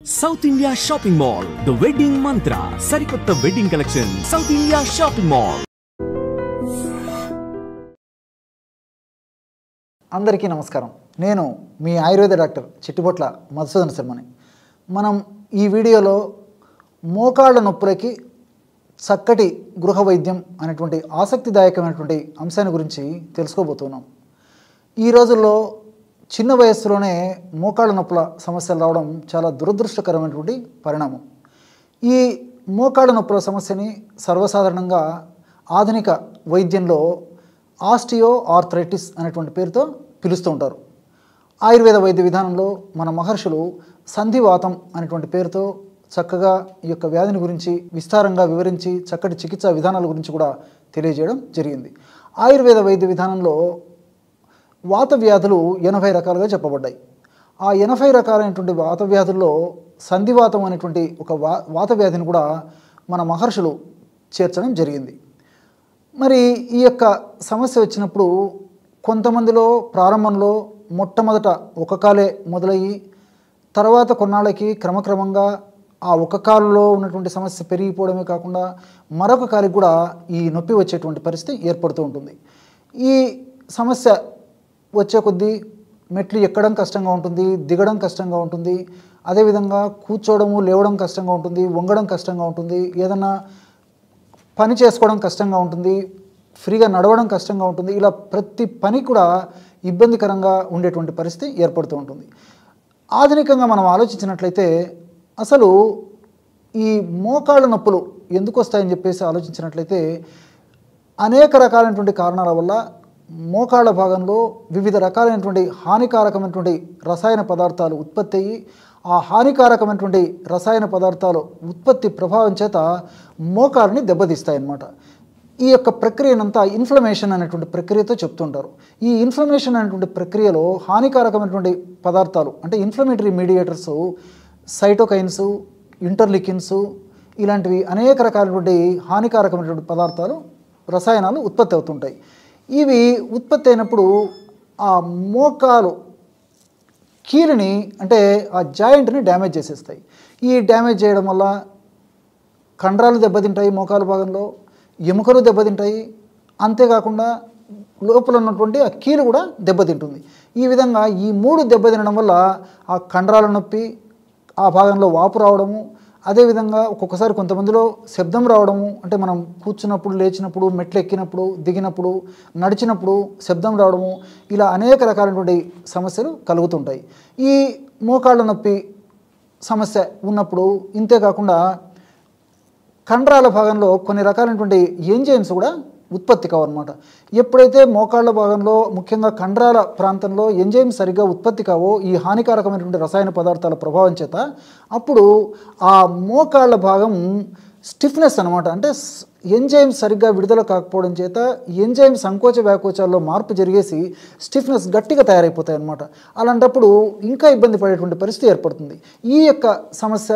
South India shopping mall the wedding మంత్ర సరికొత్త wedding collection south India shopping mall. అందరికీ నమస్కారం. నేను మీ ఆయుర్వేద డాక్టర్ చిట్టిబొట్ల మధుసూదన్ శర్మని. మనం ఈ వీడియోలో మోకాళ్ళ నొప్పులకి చక్కటి గృహ వైద్యం అనేటువంటి ఆసక్తిదాయకమైనటువంటి అంశాన్ని గురించి తెలుసుకోబోతున్నాం. ఈ రోజుల్లో చిన్న వయస్సులోనే మోకాళ్ళ నొప్పుల సమస్యలు రావడం చాలా దురదృష్టకరమైనటువంటి పరిణామం. ఈ మోకాళ్ళ నొప్పుల సమస్యని సర్వసాధారణంగా ఆధునిక వైద్యంలో ఆస్టియో ఆర్థరైటిస్ అనేటువంటి పేరుతో పిలుస్తూ ఉంటారు. ఆయుర్వేద వైద్య విధానంలో మన మహర్షులు సంధివాతం అనేటువంటి పేరుతో చక్కగా ఈ యొక్క వ్యాధిని గురించి విస్తారంగా వివరించి చక్కటి చికిత్సా విధానాల గురించి కూడా తెలియజేయడం జరిగింది. ఆయుర్వేద వైద్య విధానంలో వాత వ్యాధులు 80 రకాలుగా చెప్పబడ్డాయి. ఆ 80 రకాలైనటువంటి వాత వ్యాధుల్లో సంధివాతం అనేటువంటి ఒక వాత వ్యాధిని కూడా మన మహర్షులు చేర్చడం జరిగింది. మరి ఈ యొక్క సమస్య వచ్చినప్పుడు కొంతమందిలో ప్రారంభంలో మొట్టమొదట ఒక కాలే మొదలయ్యి తర్వాత కొన్నాళ్ళకి క్రమక్రమంగా ఆ ఒక కాలులో ఉన్నటువంటి సమస్య పెరిగిపోవడమే కాకుండా మరొక కాలికి కూడా ఈ నొప్పి వచ్చేటువంటి పరిస్థితి ఏర్పడుతూ ఉంటుంది. ఈ సమస్య వచ్చే కొద్దీ మెట్లు ఎక్కడం కష్టంగా ఉంటుంది, దిగడం కష్టంగా ఉంటుంది, అదేవిధంగా కూర్చోవడము లేవడం కష్టంగా ఉంటుంది, వంగడం కష్టంగా ఉంటుంది, ఏదన్నా పని చేసుకోవడం కష్టంగా ఉంటుంది, ఫ్రీగా నడవడం కష్టంగా ఉంటుంది. ఇలా ప్రతి పని కూడా ఇబ్బందికరంగా ఉండేటువంటి పరిస్థితి ఏర్పడుతూ ఉంటుంది. ఆధునికంగా మనం ఆలోచించినట్లయితే అసలు ఈ మోకాళ్ళ నొప్పులు ఎందుకు వస్తాయని చెప్పేసి ఆలోచించినట్లయితే అనేక రకాలైనటువంటి కారణాల వల్ల మోకాళ్ళ భాగంలో వివిధ రకాలైనటువంటి హానికారకమైనటువంటి రసాయన పదార్థాలు ఉత్పత్తి అయ్యి ఆ హానికారకమైనటువంటి రసాయన పదార్థాలు ఉత్పత్తి ప్రభావం చేత మోకాళ్ళని దెబ్బతీస్తాయన్నమాట. ఈ యొక్క ప్రక్రియనంతా ఇన్ఫ్లమేషన్ అనేటువంటి ప్రక్రియతో చెప్తుంటారు. ఈ ఇన్ఫ్లమేషన్ అనేటువంటి ప్రక్రియలో హానికారకమైనటువంటి పదార్థాలు అంటే ఇన్ఫ్లమేటరీ మీడియేటర్స్ సైటోకైన్స్, ఇంటర్లికిన్స్ ఇలాంటివి అనేక రకాలైనటువంటి హానికారకమైనటువంటి పదార్థాలు రసాయనాలు ఉత్పత్తి అవుతుంటాయి. ఇవి ఉత్పత్తి అయినప్పుడు ఆ మోకాలు కీలుని అంటే ఆ జాయింట్ని డ్యామేజ్ చేసేస్తాయి. ఈ డ్యామేజ్ చేయడం వల్ల కండరాలు దెబ్బతింటాయి, మోకాలు భాగంలో ఎముకలు దెబ్బతింటాయి, అంతేకాకుండా లోపల ఉన్నటువంటి ఆ కీలు కూడా దెబ్బతింటుంది. ఈ విధంగా ఈ మూడు దెబ్బతినడం వల్ల ఆ కండరాల నొప్పి, ఆ భాగంలో వాపు రావడము, అదేవిధంగా ఒక్కొక్కసారి కొంతమందిలో శబ్దం రావడము అంటే మనం కూర్చున్నప్పుడు, లేచినప్పుడు, మెట్లు ఎక్కినప్పుడు, దిగినప్పుడు, నడిచినప్పుడు శబ్దం రావడము, ఇలా అనేక రకాలైనటువంటి సమస్యలు కలుగుతుంటాయి. ఈ మోకాళ్ళ నొప్పి సమస్య ఉన్నప్పుడు ఇంతేకాకుండా కండరాల భాగంలో కొన్ని రకాలైనటువంటి ఎంజైమ్స్ కూడా ఉత్పత్తి కావన్నమాట. ఎప్పుడైతే మోకాళ్ళ భాగంలో ముఖ్యంగా కండరాల ప్రాంతంలో ఎంజైమ్స్ సరిగ్గా ఉత్పత్తి కావో ఈ హానికారకమైనటువంటి రసాయన పదార్థాల ప్రభావం చేత అప్పుడు ఆ మోకాళ్ళ భాగం స్టిఫ్నెస్ అనమాట. అంటే ఎంజైమ్స్ సరిగ్గా విడుదల కాకపోవడం చేత ఎంజైమ్ సంకోచ వ్యాకోచాల్లో మార్పు జరిగేసి స్టిఫ్నెస్ గట్టిగా తయారైపోతాయి అన్నమాట. అలాంటప్పుడు ఇంకా ఇబ్బంది పడేటువంటి పరిస్థితి ఏర్పడుతుంది. ఈ యొక్క సమస్య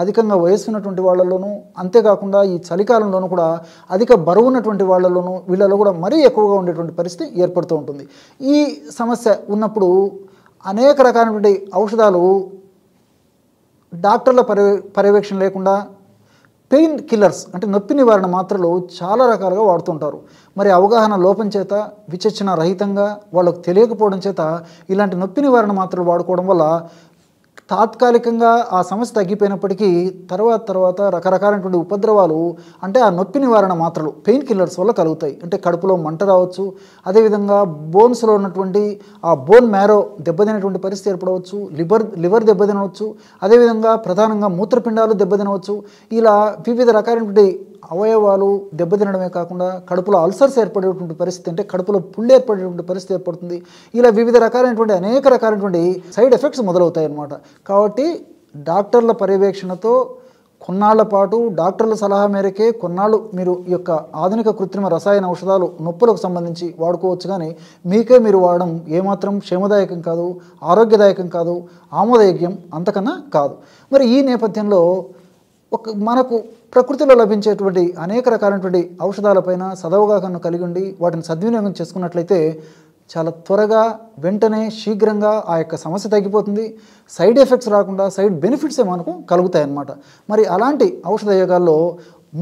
అధికంగా వయసు ఉన్నటువంటి వాళ్ళలోనూ, అంతేకాకుండా ఈ చలికాలంలోనూ కూడా అధిక బరువు ఉన్నటువంటి వాళ్ళలోనూ వీళ్ళలో కూడా మరీ ఎక్కువగా ఉండేటువంటి పరిస్థితి ఏర్పడుతూ ఉంటుంది. ఈ సమస్య ఉన్నప్పుడు అనేక రకాలైనటువంటి ఔషధాలు డాక్టర్ల పర్యవేక్షణ లేకుండా పెయిన్ కిల్లర్స్ అంటే నొప్పి నివారణ మాత్రలు చాలా రకాలుగా వాడుతుంటారు. మరి అవగాహన లోపం చేత, విచక్షణ రహితంగా, వాళ్ళకు తెలియకపోవడం చేత ఇలాంటి నొప్పి నివారణ మాత్రలు వాడుకోవడం వల్ల తాత్కాలికంగా ఆ సమస్య తగ్గిపోయినప్పటికీ తర్వాత రకరకాలైనటువంటి ఉపద్రవాలు అంటే ఆ నొప్పి నివారణ మాత్రలు పెయిన్ కిల్లర్స్ వల్ల కలుగుతాయి. అంటే కడుపులో మంట రావచ్చు, అదేవిధంగా బోన్స్లో ఉన్నటువంటి ఆ బోన్ మ్యారో దెబ్బతినేటువంటి పరిస్థితి ఏర్పడవచ్చు, లివర్ దెబ్బతినవచ్చు, అదేవిధంగా ప్రధానంగా మూత్రపిండాలు దెబ్బతినవచ్చు. ఇలా వివిధ రకాలైనటువంటి అవయవాలు దెబ్బతినడమే కాకుండా కడుపులో అల్సర్స్ ఏర్పడేటువంటి పరిస్థితి అంటే కడుపులో పుళ్ళు ఏర్పడేటువంటి పరిస్థితి ఏర్పడుతుంది. ఇలా వివిధ రకాలైనటువంటి అనేక రకాలైనటువంటి సైడ్ ఎఫెక్ట్స్ మొదలవుతాయి అన్నమాట. కాబట్టి డాక్టర్ల పర్యవేక్షణతో కొన్నాళ్ల పాటు డాక్టర్ల సలహా మేరకే కొన్నాళ్ళు మీరు ఈ యొక్క ఆధునిక కృత్రిమ రసాయన ఔషధాలు నొప్పులకు సంబంధించి వాడుకోవచ్చు. కానీ మీకే మీరు వాడడం ఏమాత్రం క్షేమదాయకం కాదు, ఆరోగ్యదాయకం కాదు, ఆమోదయోగ్యం అంతకన్నా కాదు. మరి ఈ నేపథ్యంలో మనకు ప్రకృతిలో లభించేటువంటి అనేక రకాలైనటువంటి ఔషధాలపైన సదవగాహన కలిగి ఉండి వాటిని సద్వినియోగం చేసుకున్నట్లయితే చాలా త్వరగా వెంటనే శీఘ్రంగా ఆ యొక్క సమస్య తగ్గిపోతుంది. సైడ్ ఎఫెక్ట్స్ రాకుండా సైడ్ బెనిఫిట్సే మనకు కలుగుతాయి అన్నమాట. మరి అలాంటి ఔషధయోగాల్లో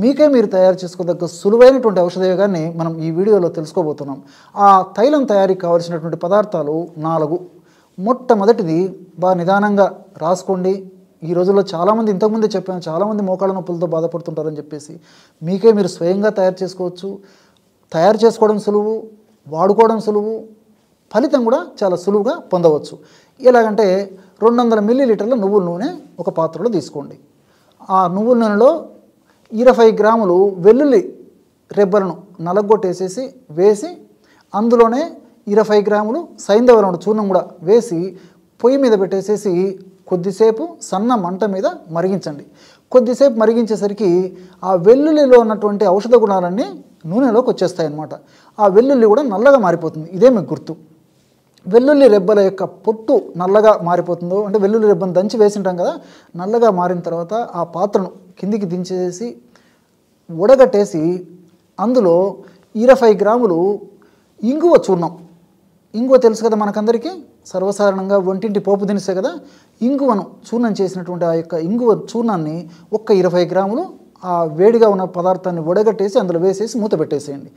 మీకే మీరు తయారు చేసుకోదగ్గ సులువైనటువంటి ఔషధయోగాన్ని మనం ఈ వీడియోలో తెలుసుకోబోతున్నాం. ఆ తైలం తయారీకి కావాల్సినటువంటి పదార్థాలు 4. మొట్టమొదటిది బాగా నిదానంగా రాసుకోండి. ఈ రోజుల్లో చాలామంది, ఇంతకుముందే చెప్పాను, చాలామంది మోకాళ్ళ నొప్పులతో బాధపడుతుంటారని చెప్పేసి మీకే మీరు స్వయంగా తయారు చేసుకోవచ్చు. తయారు చేసుకోవడం సులువు, వాడుకోవడం సులువు, ఫలితం కూడా చాలా సులువుగా పొందవచ్చు. ఎలాగంటే 200 మిల్లీలీటర్ల నువ్వుల నూనె ఒక పాత్రలో తీసుకోండి. ఆ నువ్వుల నూనెలో 20 గ్రాములు వెల్లుల్లి రెబ్బలను నలగొట్టేసేసి వేసి అందులోనే 20 గ్రాములు సైంధవ చూర్ణం కూడా వేసి పొయ్యి మీద పెట్టేసేసి కొద్దిసేపు సన్న మంట మీద మరిగించండి. కొద్దిసేపు మరిగించేసరికి ఆ వెల్లుల్లిలో ఉన్నటువంటి ఔషధ గుణాలన్నీ నూనెలోకి వచ్చేస్తాయి అన్నమాట. ఆ వెల్లుల్లి కూడా నల్లగా మారిపోతుంది. ఇదే మీకు గుర్తు. వెల్లుల్లి రెబ్బల యొక్క పొట్టు నల్లగా మారిపోతుందో, అంటే వెల్లుల్లి రెబ్బను దంచి వేసింటాం కదా, నల్లగా మారిన తర్వాత ఆ పాత్రను కిందికి దించేసి ఉడగట్టేసి అందులో 20 గ్రాములు ఇంగువ చూర్ణం. ఇంగువ తెలుసు కదా మనకందరికీ, సర్వసాధారణంగా వంటింటి పోపు దినుసే కదా. ఇంగువను చూర్ణం చేసినటువంటి ఆ యొక్క ఇంగువ చూర్ణాన్ని ఒక్క 20 గ్రాములు ఆ వేడిగా ఉన్న పదార్థాన్ని ఉడగట్టేసి అందులో వేసేసి మూత పెట్టేసేయండి.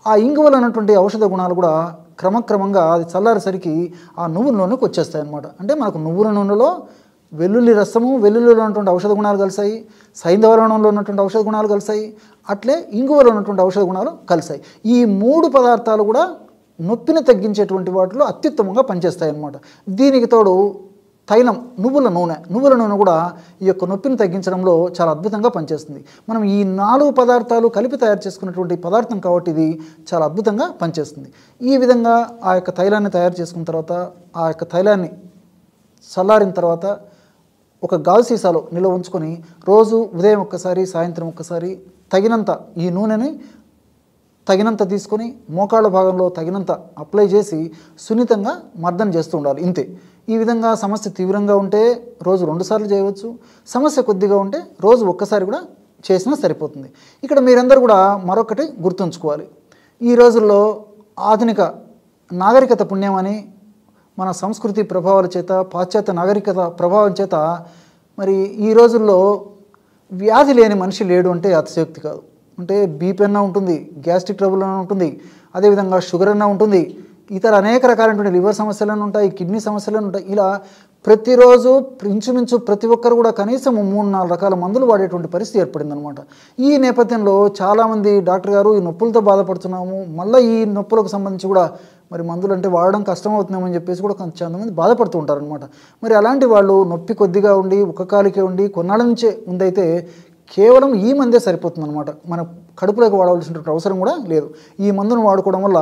ఆ ఇంగువలో ఉన్నటువంటి ఔషధ గుణాలు కూడా క్రమక్రమంగా అది చల్లారేసరికి ఆ నువ్వుల నూనెకి వచ్చేస్తాయి అన్నమాట. అంటే మనకు నువ్వుల నూనెలో వెల్లుల్లి రసము, వెల్లుల్లిలో ఉన్నటువంటి ఔషధ గుణాలు కలిసాయి, సైంధవ లవణంలో ఉన్నటువంటి ఔషధ గుణాలు కలిసాయి, అట్లే ఇంగువలో ఉన్నటువంటి ఔషధ గుణాలు కలిసాయి. ఈ 3 పదార్థాలు కూడా నొప్పిని తగ్గించేటువంటి వాటిలో అత్యుత్తమంగా పనిచేస్తాయి అన్నమాట. దీనికి తోడు తైలం, నువ్వుల నూనె కూడా ఈ యొక్క నొప్పిని తగ్గించడంలో చాలా అద్భుతంగా పనిచేస్తుంది. మనం ఈ 4 పదార్థాలు కలిపి తయారు చేసుకున్నటువంటి పదార్థం కాబట్టి ఇది చాలా అద్భుతంగా పనిచేస్తుంది. ఈ విధంగా ఆ యొక్క తైలాన్ని తయారు చేసుకున్న తర్వాత ఆ యొక్క తైలాన్ని చల్లారిన తర్వాత ఒక గాజు సీసాలో నిల్వ ఉంచుకొని రోజు ఉదయం ఒక్కసారి, సాయంత్రం ఒక్కసారి తగినంత ఈ నూనెని తగినంత తీసుకొని మోకాళ్ళ భాగంలో తగినంత అప్లై చేసి సున్నితంగా మర్దన చేస్తూ ఉండాలి. ఇంతే. ఈ విధంగా సమస్య తీవ్రంగా ఉంటే రోజు 2 సార్లు చేయవచ్చు. సమస్య కొద్దిగా ఉంటే రోజు ఒక్కసారి కూడా చేసినా సరిపోతుంది. ఇక్కడ మీరందరూ కూడా మరొకటి గుర్తుంచుకోవాలి. ఈ రోజుల్లో ఆధునిక నాగరికత పుణ్యమని మన సంస్కృతి ప్రభావాల చేత, పాశ్చాత్య నాగరికత ప్రభావం చేత మరి ఈ రోజుల్లో వ్యాధి లేని మనిషి లేడు అంటే అతిశయోక్తి కాదు. అంటే బీపీ అన్నా ఉంటుంది, గ్యాస్ట్రిక్ ట్రబుల్ అన్నా ఉంటుంది, అదేవిధంగా షుగర్ అన్నా ఉంటుంది, ఇతర అనేక రకాలైనటువంటి లివర్ సమస్యలను ఉంటాయి, కిడ్నీ సమస్యలను ఉంటాయి. ఇలా ప్రతిరోజు ఇంచుమించు ప్రతి ఒక్కరు కూడా కనీసం 3-4 రకాల మందులు వాడేటువంటి పరిస్థితి ఏర్పడిందనమాట. ఈ నేపథ్యంలో చాలామంది డాక్టర్ గారు ఈ నొప్పులతో బాధపడుతున్నాము, మళ్ళీ ఈ నొప్పులకు సంబంధించి కూడా మరి మందులు అంటే వాడడం కష్టమవుతున్నామని చెప్పేసి కూడా కొంతమంది బాధపడుతూ ఉంటారనమాట. మరి అలాంటి వాళ్ళు నొప్పి కొద్దిగా ఉండి ఒక కాలికే ఉండి కొన్నాళ్ళ నుంచే ఉందైతే కేవలం ఈ మందే సరిపోతుందన్నమాట. మన కడుపులోకి వాడవలసినటువంటి అవసరం కూడా లేదు. ఈ మందును వాడుకోవడం వల్ల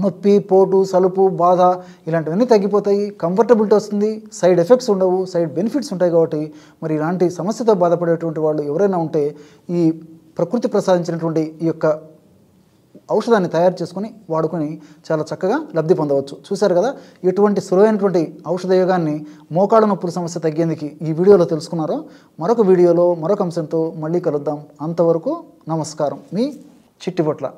నొప్పి, పోటు, సలుపు, బాధ ఇలాంటివన్నీ తగ్గిపోతాయి, కంఫర్టబిలిటీ వస్తుంది, సైడ్ ఎఫెక్ట్స్ ఉండవు, సైడ్ బెనిఫిట్స్ ఉంటాయి. కాబట్టి మరి ఇలాంటి సమస్యతో బాధపడేటువంటి వాళ్ళు ఎవరైనా ఉంటే ఈ ప్రకృతి ప్రసాదించినటువంటి ఈ యొక్క ఔషధాన్ని తయారు చేసుకొని వాడుకొని చాలా చక్కగా లబ్ధి పొందవచ్చు. చూశారు కదా ఎటువంటి సులువైనటువంటి ఔషధయోగాన్ని మోకాళ్ళ నొప్పుల సమస్య తగ్గేందుకు ఈ వీడియోలో తెలుసుకున్నారో. మరొక వీడియోలో మరొక అంశంతో మళ్ళీ కలుద్దాం. అంతవరకు నమస్కారం. మీ చిట్టిపొట్ల.